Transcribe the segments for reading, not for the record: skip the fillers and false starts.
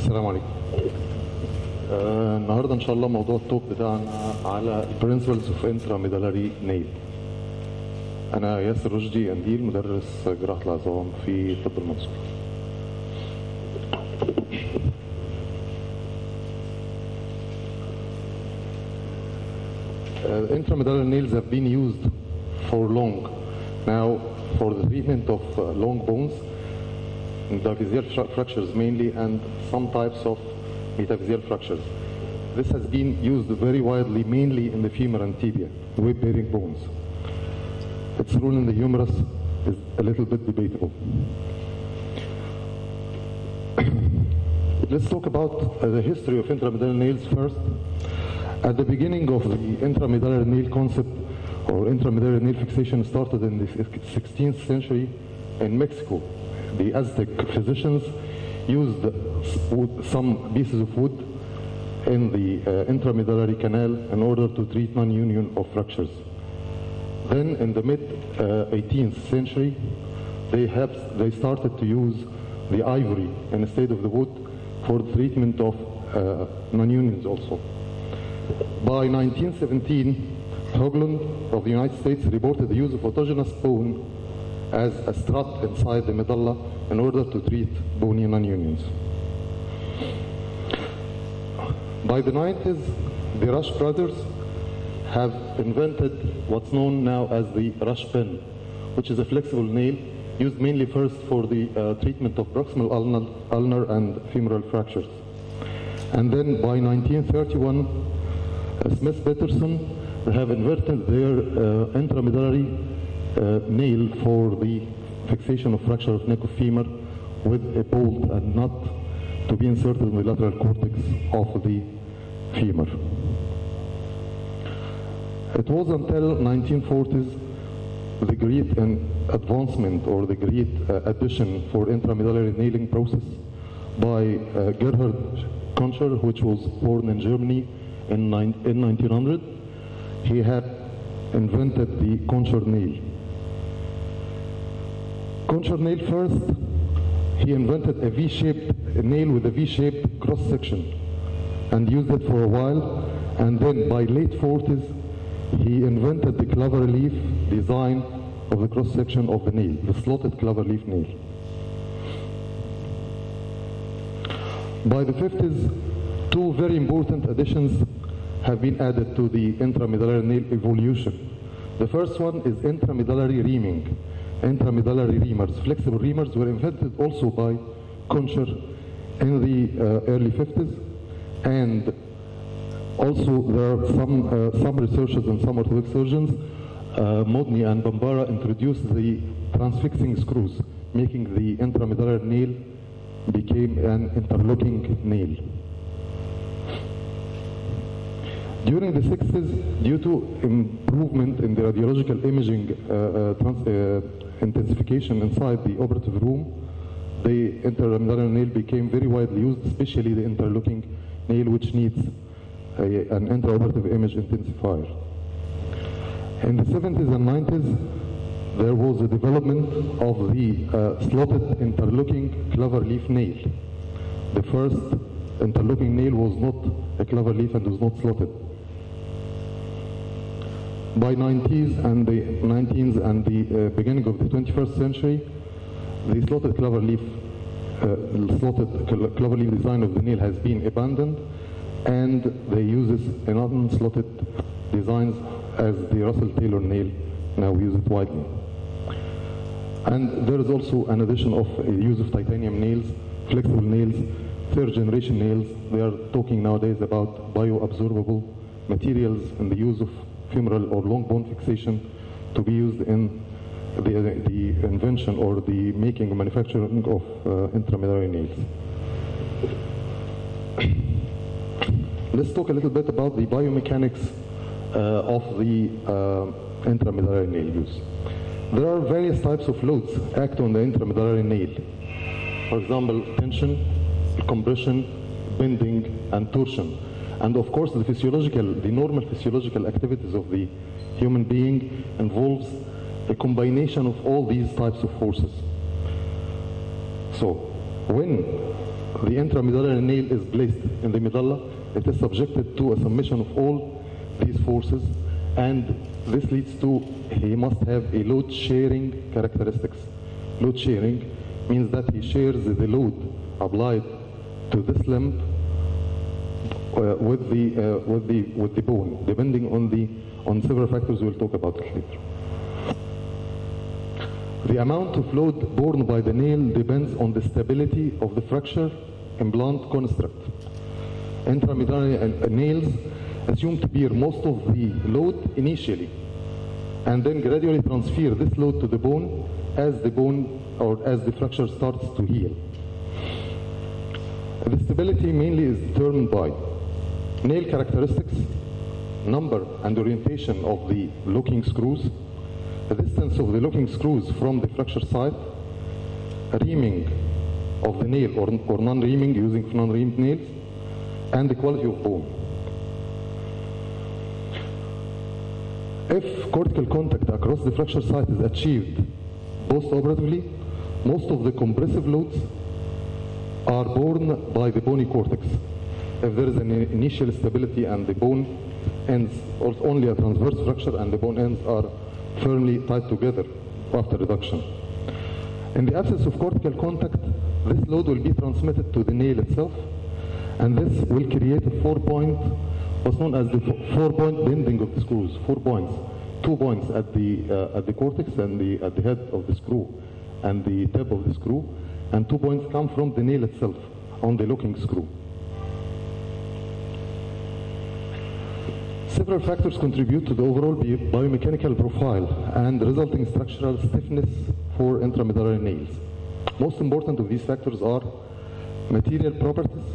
السلام عليكم. النهارده ان شاء الله موضوع التوك بتاعنا على Principles of Intramedullary Nail. انا ياسر رشدي قنديل، مدرس جراحة العظام في طب المنصورة. Intramedullary nails have been used for long now for the treatment of long bones, diaphyseal fractures mainly, and some types of metaphyseal fractures. This has been used very widely, mainly in the femur and tibia, weight-bearing bones. Its role in the humerus is a little bit debatable. Let's talk about the history of intramedullary nails first. At the beginning of the intramedullary nail concept, or intramedullary nail fixation, started in the 16th century in Mexico. The Aztec physicians used some pieces of wood in the intramedullary canal in order to treat non-union of fractures. Then in the mid-18th century, they started to use the ivory instead of the wood for the treatment of non-unions also. By 1917, Hoagland of the United States reported the use of autogenous bone as a strut inside the medulla in order to treat bony non-unions. By the 90s, the Rush brothers have invented what's known now as the Rush pen, which is a flexible nail used mainly first for the treatment of proximal ulnar and femoral fractures. And then by 1931, Smith-Peterson have invented their intramedullary nail for the fixation of fracture of neck of femur with a bolt and nut to be inserted in the lateral cortex of the femur. It was until 1940s the great advancement or the great addition for intramedullary nailing process by Gerhard Koncher, which was born in Germany in 1900. He had invented the Koncher nail. Koncher nail first, he invented a V-shaped nail with a V-shaped cross-section and used it for a while, and then by late 40s he invented the clover leaf design of the cross-section of the nail, the slotted clover leaf nail. By the 50s, two very important additions have been added to the intramedullary nail evolution. The first one is intramedullary reaming. Intramedullary reamers, flexible reamers, were invented also by Koncher in the early 50s, and also there are some researchers and some orthodox surgeons, Modny and Bambara, introduced the transfixing screws, making the intramedullary nail became an interlocking nail. During the 60s, due to improvement in the radiological imaging intensification inside the operative room, the intramedullary nail became very widely used, especially the interlocking nail, which needs an intraoperative image intensifier. In the 70s and 90s, there was a development of the slotted interlocking clover leaf nail. The first interlocking nail was not a clover leaf and was not slotted. By 1990s and the beginning of the 21st century, the slotted clover leaf design of the nail has been abandoned, and they use an unslotted designs as the Russell Taylor nail now use it widely. And there is also an addition of use of titanium nails, flexible nails, third generation nails. They are talking nowadays about bioabsorbable materials and the use of femoral or long bone fixation to be used in the invention or the making and manufacturing of intramedullary nails. Let's talk a little bit about the biomechanics of the intramedullary nail use. There are various types of loads act on the intramedullary nail. For example, tension, compression, bending, and torsion. And of course, the normal physiological activities of the human being involves a combination of all these types of forces. So, when the intramedullary nail is placed in the medulla, it is subjected to a summation of all these forces, and this leads to he must have a load sharing characteristics. Load sharing means that he shares the load applied to this limb with the bone, depending on several factors we'll talk about it later. The amount of load borne by the nail depends on the stability of the fracture implant construct. Intramedullary nails assume to bear most of the load initially, and then gradually transfer this load to the bone as the fracture starts to heal. The stability mainly is determined by nail characteristics, number and orientation of the locking screws, the distance of the locking screws from the fracture site, reaming of the nail or non-reaming using non-reamed nails, and the quality of bone. If cortical contact across the fracture site is achieved post-operatively, most of the compressive loads are borne by the bony cortex. If there is an initial stability and the bone ends, or only a transverse fracture and the bone ends are firmly tied together after reduction. In the absence of cortical contact, this load will be transmitted to the nail itself, and this will create a 4-point, what's known as the 4-point bending of the screws. 4 points, 2 points at the cortex and at the head of the screw and the tip of the screw, and 2 points come from the nail itself on the locking screw. Several factors contribute to the overall biomechanical profile and resulting structural stiffness for intramedullary nails. Most important of these factors are material properties,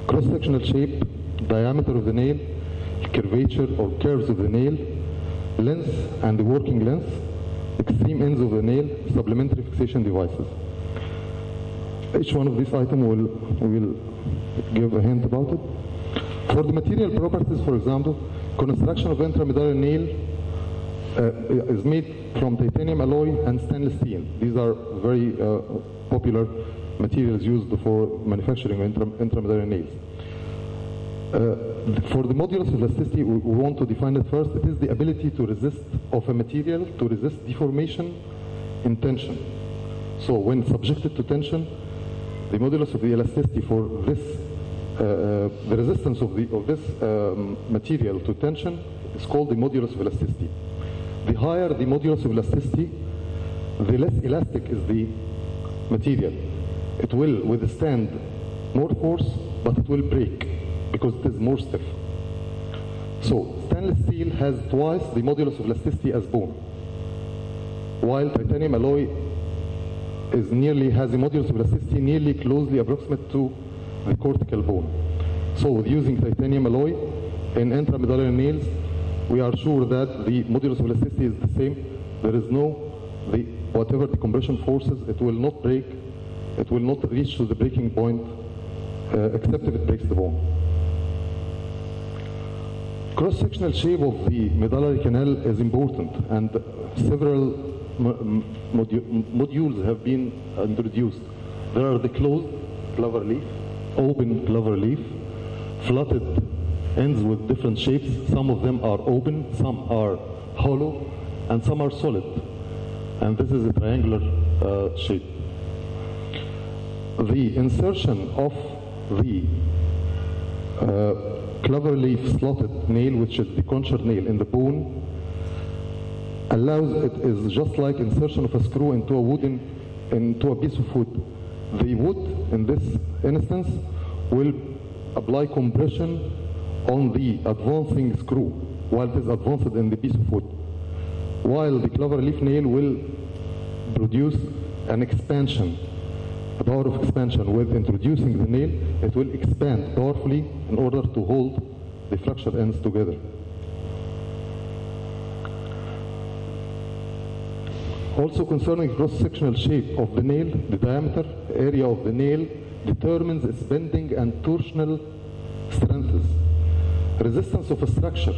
cross-sectional shape, diameter of the nail, curvature or curves of the nail, length and the working length, extreme ends of the nail, supplementary fixation devices. Each one of these items will give a hint about it. For the material properties, for example, construction of intramedullary nail is made from titanium alloy and stainless steel. These are very popular materials used for manufacturing intramedullary nails. For the modulus of elasticity, we want to define it first. It is the ability to resist of a material to resist deformation in tension. So when subjected to tension, the modulus of the elasticity for this, the resistance of this material to tension is called the modulus of elasticity. The higher the modulus of elasticity, the less elastic is the material. It will withstand more force, but it will break because it is more stiff. So stainless steel has twice the modulus of elasticity as bone, while titanium alloy has a modulus of elasticity nearly closely approximate to the cortical bone. So with using titanium alloy in intramedullary nails, we are sure that the modulus of elasticity is the same. There is whatever the compression forces, it will not break, it will not reach to the breaking point except if it breaks the bone. Cross-sectional shape of the medullary canal is important, and several modules have been introduced. There are the closed clover leaf, open clover leaf, flatted ends with different shapes. Some of them are open, some are hollow, and some are solid. And this is a triangular shape. The insertion of the clover leaf slotted nail, which is the concher nail in the bone, it is just like insertion of a screw into a piece of wood. The wood in this instance will apply compression on the advancing screw while it is advanced in the piece of wood, while the clover leaf nail will produce an expansion, a power of expansion. With introducing the nail, it will expand powerfully in order to hold the fracture ends together. Also concerning cross-sectional shape of the nail, the diameter, area of the nail determines its bending and torsional strengths. Resistance of a structure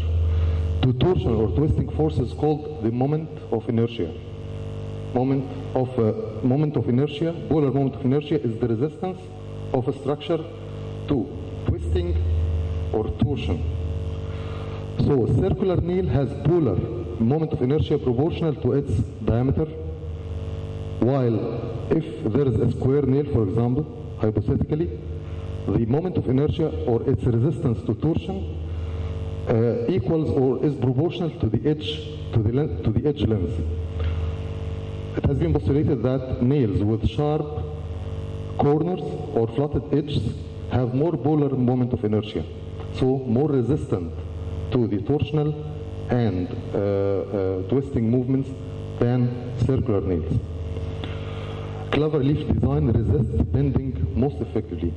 to torsion or twisting force is called the moment of inertia. Moment of inertia, polar moment of inertia, is the resistance of a structure to twisting or torsion. So a circular nail has polar moment of inertia proportional to its diameter, while if there is a square nail, for example, hypothetically, the moment of inertia or its resistance to torsion equals or is proportional to the edge length. It has been postulated that nails with sharp corners or flatted edges have more polar moment of inertia, so more resistant to the torsional and twisting movements than circular nails. Clover leaf design resists bending most effectively.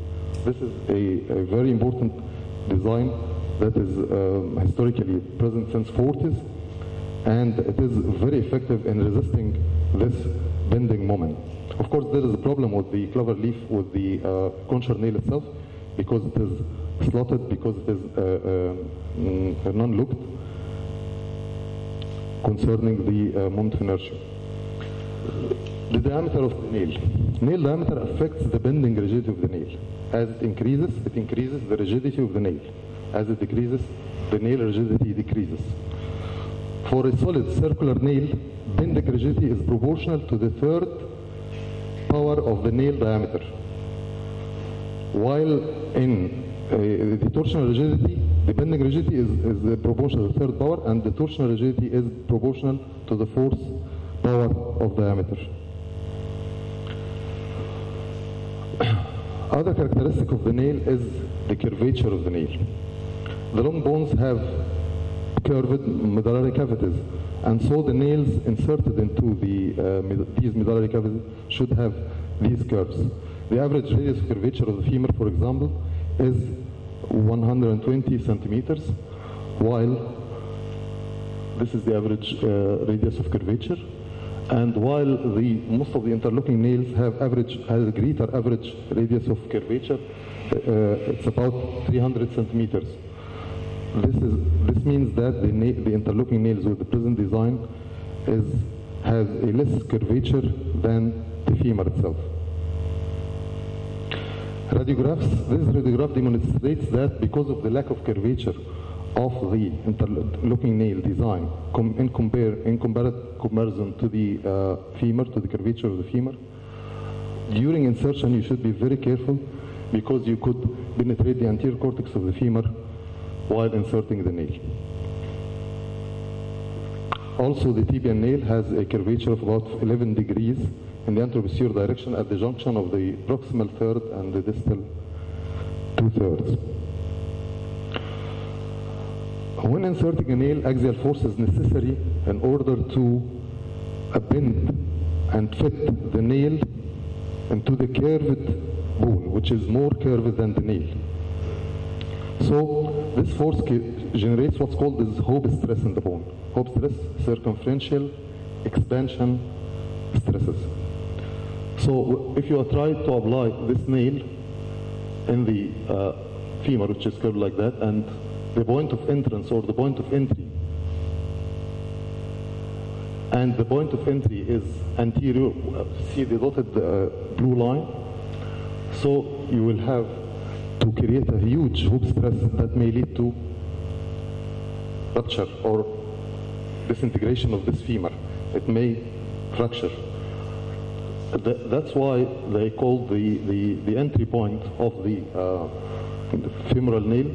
This is a very important design that is historically present since 40s, and it is very effective in resisting this bending moment. Of course, there is a problem with the clover leaf with the concher nail itself, because it is slotted, because it is non-looped, concerning the moment of inertia. The diameter of the nail. Nail diameter affects the bending rigidity of the nail. As it increases the rigidity of the nail. As it decreases, the nail rigidity decreases. For a solid circular nail, bending rigidity is proportional to the third power of the nail diameter. While in the torsional rigidity, the bending rigidity is proportional to the third power, and the torsional rigidity is proportional to the fourth power of diameter. Other characteristic of the nail is the curvature of the nail. The long bones have curved medullary cavities, and so the nails inserted into these medullary cavities should have these curves. The average radius of curvature of the femur, for example, is 120 centimeters, while this is the average radius of curvature. And while most of the interlocking nails have a greater average radius of curvature, it's about 300 centimeters. This means that the interlocking nails with the present design has a less curvature than the femur itself. Radiographs. This radiograph demonstrates that because of the lack of curvature of the interlocking nail design in comparison to the femur, to the curvature of the femur, during insertion you should be very careful, because you could penetrate the anterior cortex of the femur while inserting the nail. Also, the tibial nail has a curvature of about 11 degrees in the anteroposterior direction at the junction of the proximal third and the distal 2/3. When inserting a nail, axial force is necessary in order to bend and fit the nail into the curved bone, which is more curved than the nail. So this force generates what's called this Hope stress in the bone. Hope stress, circumferential expansion stresses. So if you try to apply this nail in the femur, which is curved like that, and the point of entrance or the point of entry, and the point of entry is anterior, see the dotted blue line, so you will have to create a huge hoop stress that may lead to rupture or disintegration of this femur. It may fracture. That's why they call the entry point of the femoral nail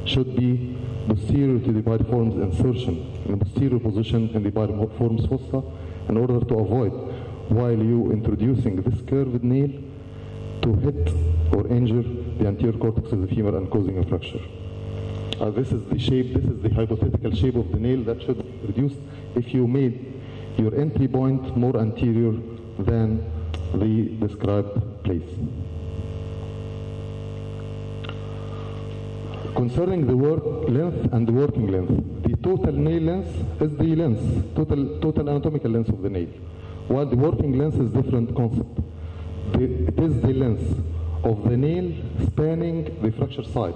should be posterior to the piriformis insertion, in the posterior position in the piriformis fossa, in order to avoid, while you introducing this curved nail, to hit or injure the anterior cortex of the femur and causing a fracture. This is the shape, this is the hypothetical shape of the nail that should be produced if you made your entry point more anterior than the described place. Concerning the work length and the working length, the total nail length is the length, total anatomical length of the nail, while the working length is different concept. It is the length of the nail spanning the fracture site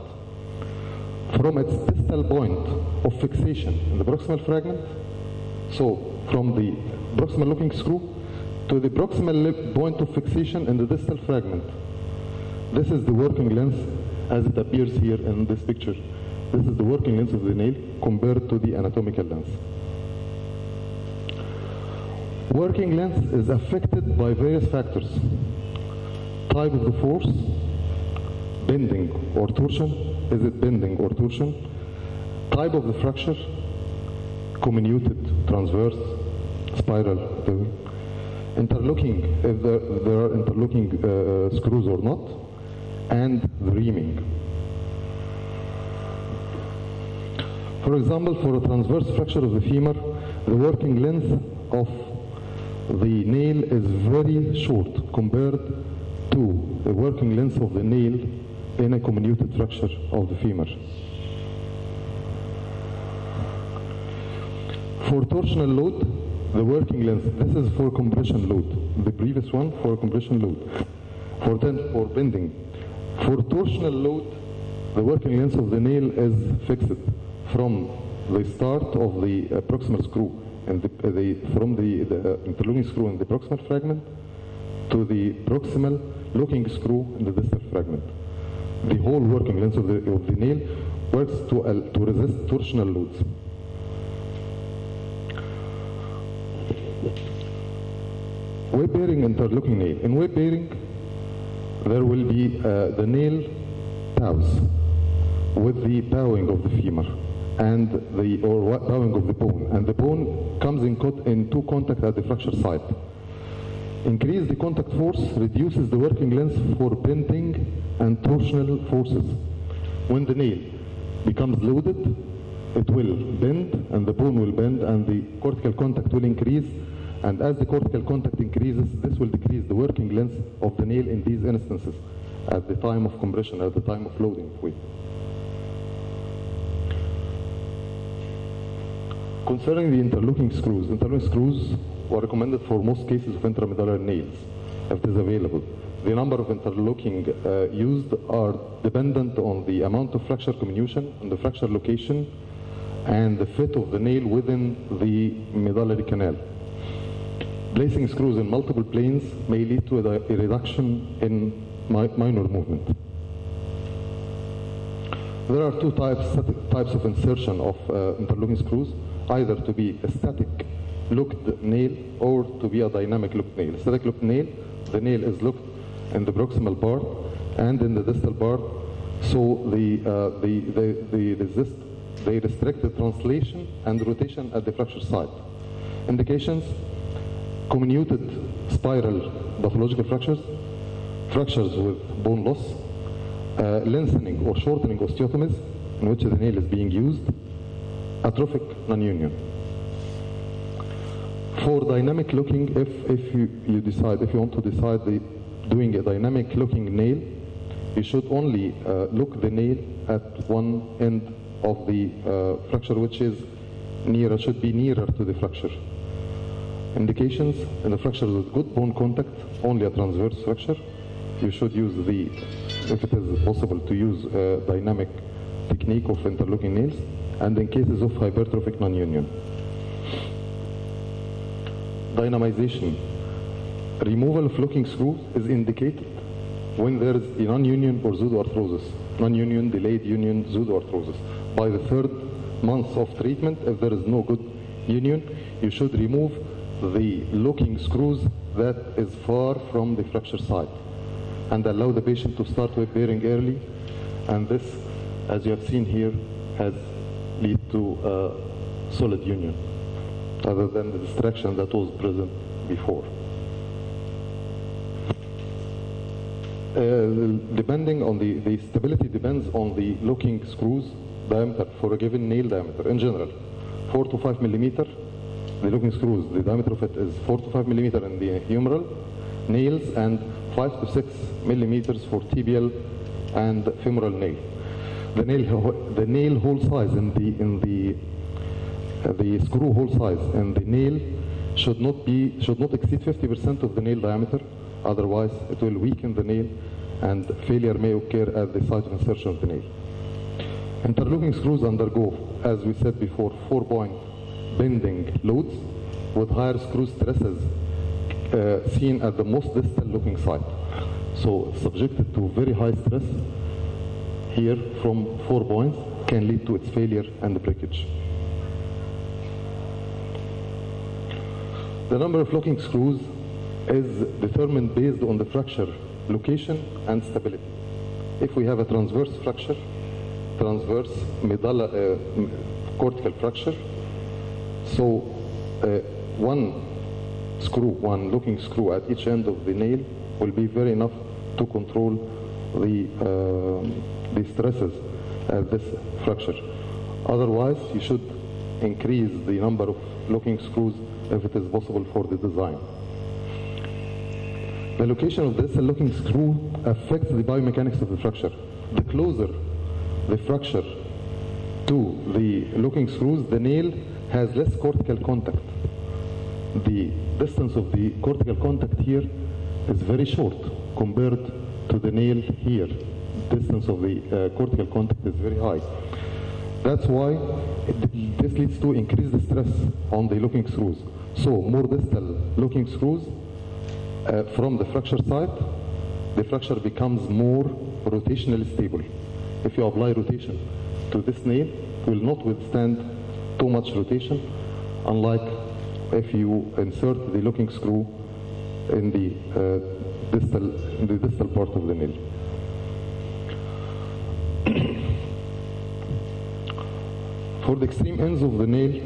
from its distal point of fixation in the proximal fragment, so from the proximal looking screw to the proximal point of fixation in the distal fragment. This is the working length as it appears here in this picture. This is the working length of the nail compared to the anatomical length. Working length is affected by various factors. Type of the force, bending or torsion. Is it bending or torsion? Type of the fracture, comminuted, transverse, spiral, interlocking, if there are interlocking screws or not, and the reaming. For example, for a transverse fracture of the femur, the working length of the nail is very short compared to the working length of the nail in a comminuted fracture of the femur. For torsional load, the working length, this is for compression load. The previous one for compression load. For bending. For torsional load, the working length of the nail is fixed from the start of the proximal screw and from the interlocking screw in the proximal fragment to the proximal locking screw in the distal fragment. The whole working length of the nail works to resist torsional loads. Weight bearing interlocking nail. In weight bearing, there will be the nail bows with the bowing of the femur and bowing of the bone, and the bone comes into contact at the fracture site. Increase the contact force reduces the working length for bending and torsional forces. When the nail becomes loaded, it will bend and the bone will bend and the cortical contact will increase, and as the cortical contact increases, this will decrease the working length of the nail in these instances at the time of compression, at the time of loading of weight. Concerning the interlocking screws are recommended for most cases of intramedullary nails, if it is available. The number of interlocking used are dependent on the amount of fracture comminution and the fracture location and the fit of the nail within the medullary canal. Placing screws in multiple planes may lead to a reduction in minor movement. There are two types of insertion of interlocking screws, either to be a static locked nail or to be a dynamic locked nail. Static locked nail, the nail is locked in the proximal part and in the distal part, so they restrict the translation and rotation at the fracture site. Indications: comminuted spiral pathological fractures, fractures with bone loss, lengthening or shortening osteotomies in which the nail is being used, atrophic non-union. For dynamic locking, if you want to decide doing a dynamic locking nail, you should only lock the nail at one end of the fracture, which is should be nearer to the fracture. Indications: in the fracture with good bone contact, only a transverse fracture, you should use if it is possible, to use a dynamic technique of interlocking nails, and in cases of hypertrophic non-union. Dynamization. Removal of locking screws is indicated when there is a non-union or pseudoarthrosis. Non-union, delayed union, pseudoarthrosis. By the third month of treatment, if there is no good union, you should remove the locking screws that is far from the fracture site and allow the patient to start weight bearing early, and this, as you have seen here, has led to a solid union other than the distraction that was present before. Depending on the stability depends on the locking screws diameter for a given nail diameter. In general, 4 to 5 millimeter, the locking screws, the diameter of it is 4 to 5 millimeter in the humeral nails and 5 to 6 millimeters for tibial and femoral nail. The nail hole size the screw hole size in the nail should not exceed 50% of the nail diameter. Otherwise, it will weaken the nail and failure may occur at the site of insertion of the nail. Interlocking screws undergo, as we said before, 4-point bending loads with higher screw stresses seen at the most distal locking site. So subjected to very high stress here from 4 points can lead to its failure and breakage. The number of locking screws is determined based on the fracture location and stability. If we have a transverse fracture, transverse cortical fracture, so one locking screw at each end of the nail will be very enough to control the stresses at this fracture. Otherwise, you should increase the number of locking screws if it is possible for the design. The location of this locking screw affects the biomechanics of the fracture. The closer the fracture to the locking screws, the nail has less cortical contact. The distance of the cortical contact here is very short compared to the nail here. Distance of the cortical contact is very high. That's why this leads to increased stress on the locking screws. So more distal locking screws from the fracture side, the fracture becomes more rotationally stable. If you apply rotation to this nail, it will not withstand too much rotation, unlike if you insert the locking screw in the distal part of the nail. For the extreme ends of the nail,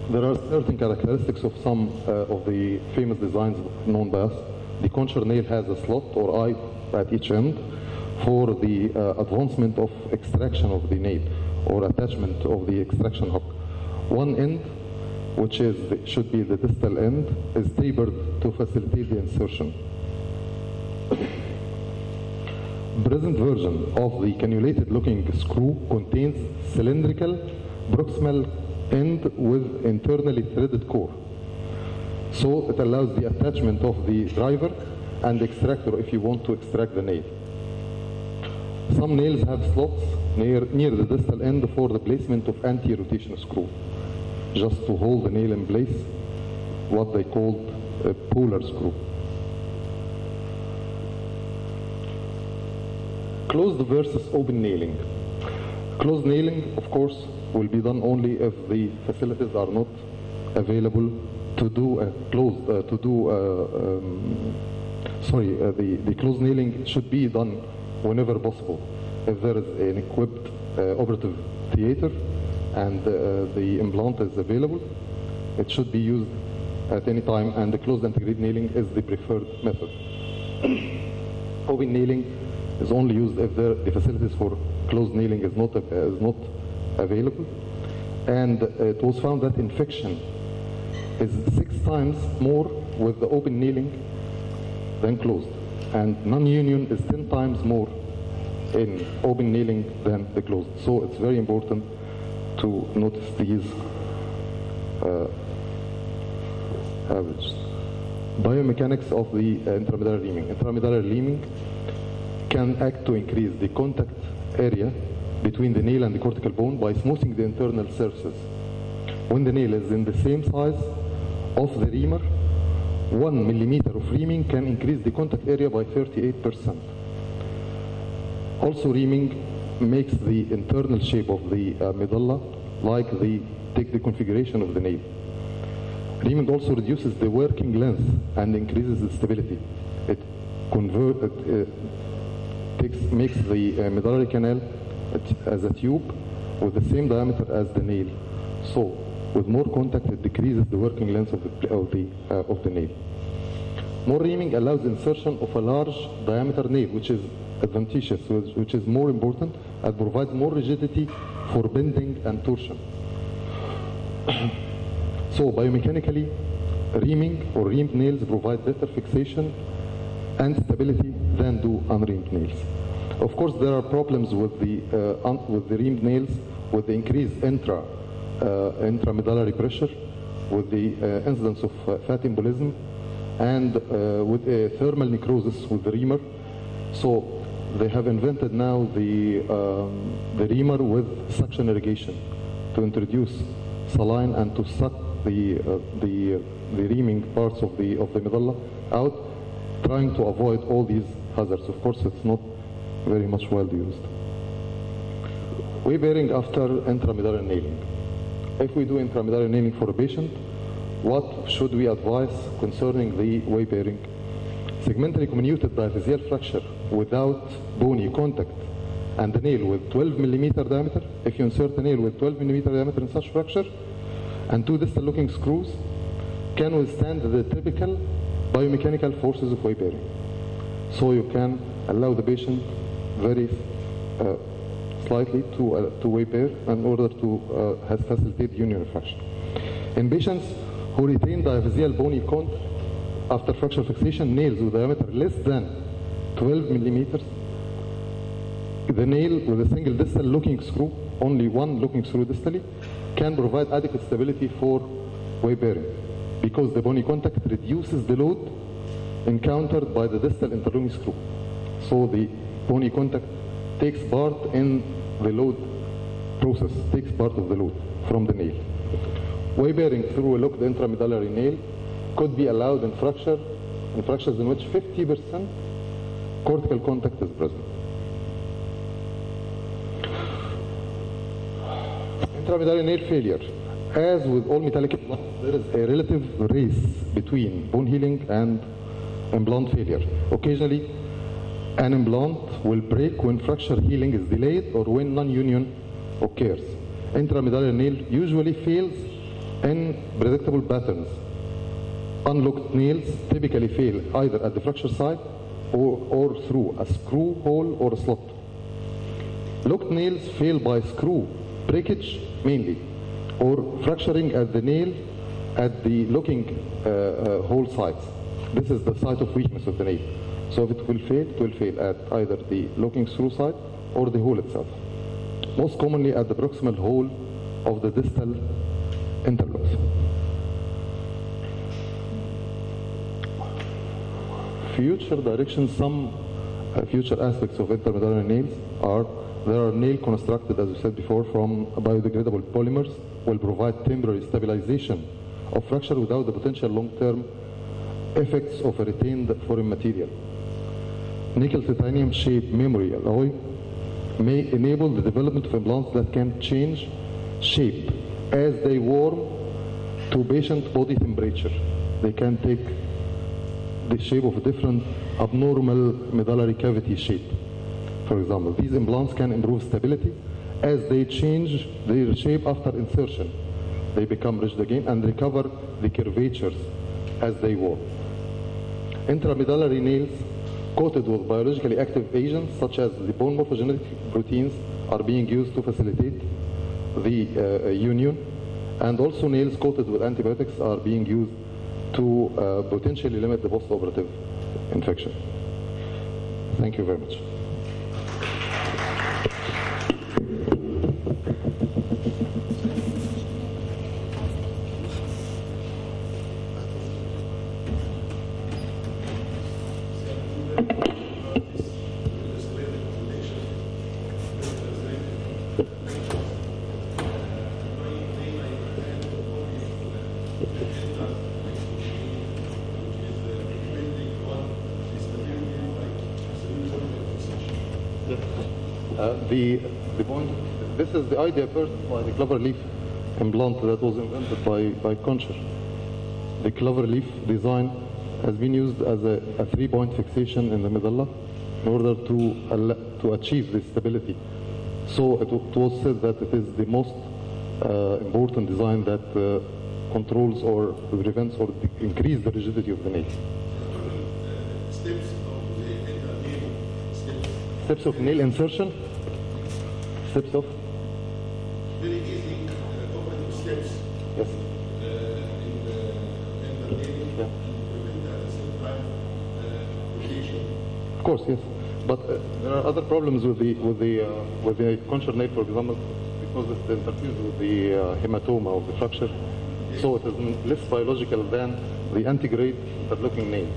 there are certain characteristics of some of the famous designs known by us. The concher nail has a slot or eye at each end for the advancement of extraction of the nail or attachment of the extraction hook. One end, which should be the distal end, is tapered to facilitate the insertion. Present version of the cannulated locking screw contains cylindrical proximal end with internally threaded core. So it allows the attachment of the driver and the extractor if you want to extract the nail. Some nails have slots near the distal end for the placement of anti-rotation screw, just to hold the nail in place, what they called a puller screw. Closed versus open nailing. Closed nailing, of course, will be done only if the facilities are not available to do the closed nailing should be done whenever possible. If there is an equipped operative theater and the implant is available, it should be used at any time, and the closed anti-grade nailing is the preferred method. Open nailing is only used if the facilities for closed nailing is not available, and it was found that infection is 6 times more with the open nailing than closed, and non-union is 10 times more in open nailing than the closed. So it's very important to notice these averages. Biomechanics of the intramedullary reaming. Intramedullary reaming can act to increase the contact area between the nail and the cortical bone by smoothing the internal surfaces. When the nail is in the same size of the reamer, 1 millimeter of reaming can increase the contact area by 38%. Also, reaming makes the internal shape of the medulla take the configuration of the nail. Reaming also reduces the working length and increases the stability. It makes the medullary canal as a tube with the same diameter as the nail. So, with more contact, it decreases the working length of the nail. More reaming allows insertion of a large diameter nail, which is advantageous, which is more important and provides more rigidity for bending and torsion. So biomechanically, reaming or reamed nails provide better fixation and stability than do unreamed nails. Of course, there are problems with the reamed nails, with the increased intramedullary pressure, with the incidence of fat embolism, and with thermal necrosis with the reamer. So they have invented now the reamer with suction irrigation to introduce saline and to suck the reaming parts of the medulla out trying to avoid all these hazards. Of course, it's not very much well used. Weight bearing after intramedullary nailing. If we do intramedullary nailing for a patient, what should we advise concerning the weight bearing? Segmentally comminuted diaphyseal fracture without bony contact and a nail with 12 millimeter diameter. If you insert a nail with 12 millimeter diameter in such fracture and two distal looking screws, can withstand the typical biomechanical forces of weight bearing. So you can allow the patient very slightly to weight bear in order to facilitate union fraction. In patients who retain diaphyseal bony contact after fracture fixation, nails with diameter less than 12 millimeters, the nail with a single distal looking screw, only one looking screw distally, can provide adequate stability for weight bearing because the bony contact reduces the load encountered by the distal interlocking screw. So the bony contact takes part in the load process, takes part of the load from the nail. Weight bearing through a locked intramedullary nail could be allowed in fractures in which 50% cortical contact is present. Intramedullary nail failure. As with all metallic implants, there is a relative race between bone healing and implant failure. Occasionally, an implant will break when fracture healing is delayed or when non-union occurs. Intramedullary nail usually fails in predictable patterns. Unlocked nails typically fail either at the fracture site or through a screw hole or a slot. Locked nails fail by screw breakage mainly, or fracturing at the nail at the locking hole sites. This is the site of weakness of the nail. So if it will fail at either the locking screw site or the hole itself. Most commonly at the proximal hole of the distal interlocks. Future directions, some future aspects of intramedullary nails are: there are nail constructed, as we said before, from biodegradable polymers, will provide temporary stabilization of fracture without the potential long-term effects of a retained foreign material. Nickel titanium shaped memory alloy may enable the development of implants that can change shape as they warm to patient body temperature. They can take the shape of a different abnormal medullary cavity shape. For example, these implants can improve stability as they change their shape after insertion. They become rigid again and recover the curvatures as they warm. Intramedullary nails coated with biologically active agents such as the bone morphogenetic proteins are being used to facilitate the union, and also nails coated with antibiotics are being used to potentially limit the post-operative infection. Thank you very much. The point, this is the idea birthed by the clover leaf implant that was invented by Concher. The clover leaf design has been used as a 3-point fixation in the medulla in order to achieve this stability. So it was said that it is the most important design that controls or prevents or increases the rigidity of the nail. Steps of nail insertion. Steps of? Very easy operative steps. Yes. In the nailing Yeah. and prevent at the same time rotation. Of course, yes. But there are other problems with the concher nail, for example, because it interferes with the hematoma of the fracture. So it is less biological than the antegrade interlocking nail.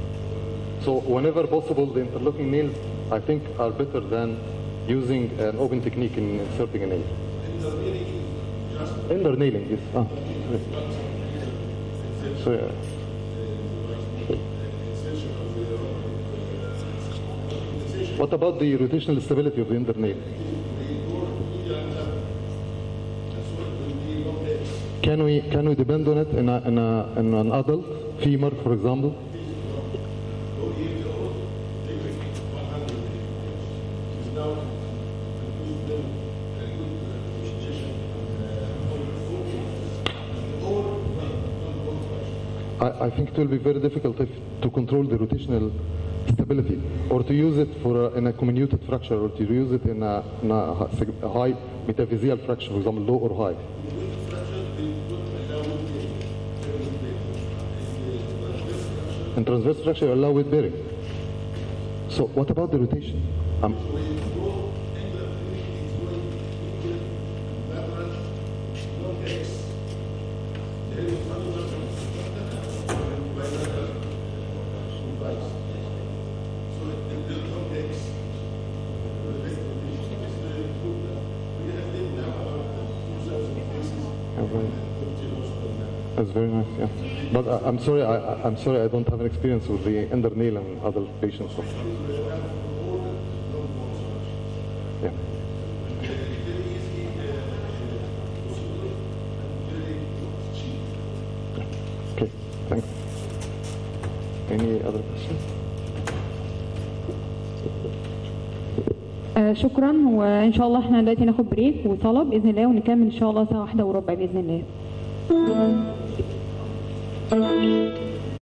So whenever possible, the interlocking nails, I think, are better than using an open technique in inserting a nail. Inner nailing, yes. Yes. So, yeah. What about the rotational stability of the internal? Can we depend on it in an adult femur, for example? I think it will be very difficult to control the rotational stability, or to use it in a comminuted fracture, or to use it in a high metaphyseal fracture, for example, low or high. In transverse fracture, you allow weight bearing. So what about the rotation? That's very nice, yeah. But I'm sorry, I'm sorry, I don't have an experience with the undernail and adult patients. So. Yeah. Okay, thanks. Any other questions? شكرا، وان شاء الله احنا دلوقتي ناخد بريك وصلاه باذن الله، ونكمل ان شاء الله الساعه 1:15 باذن الله.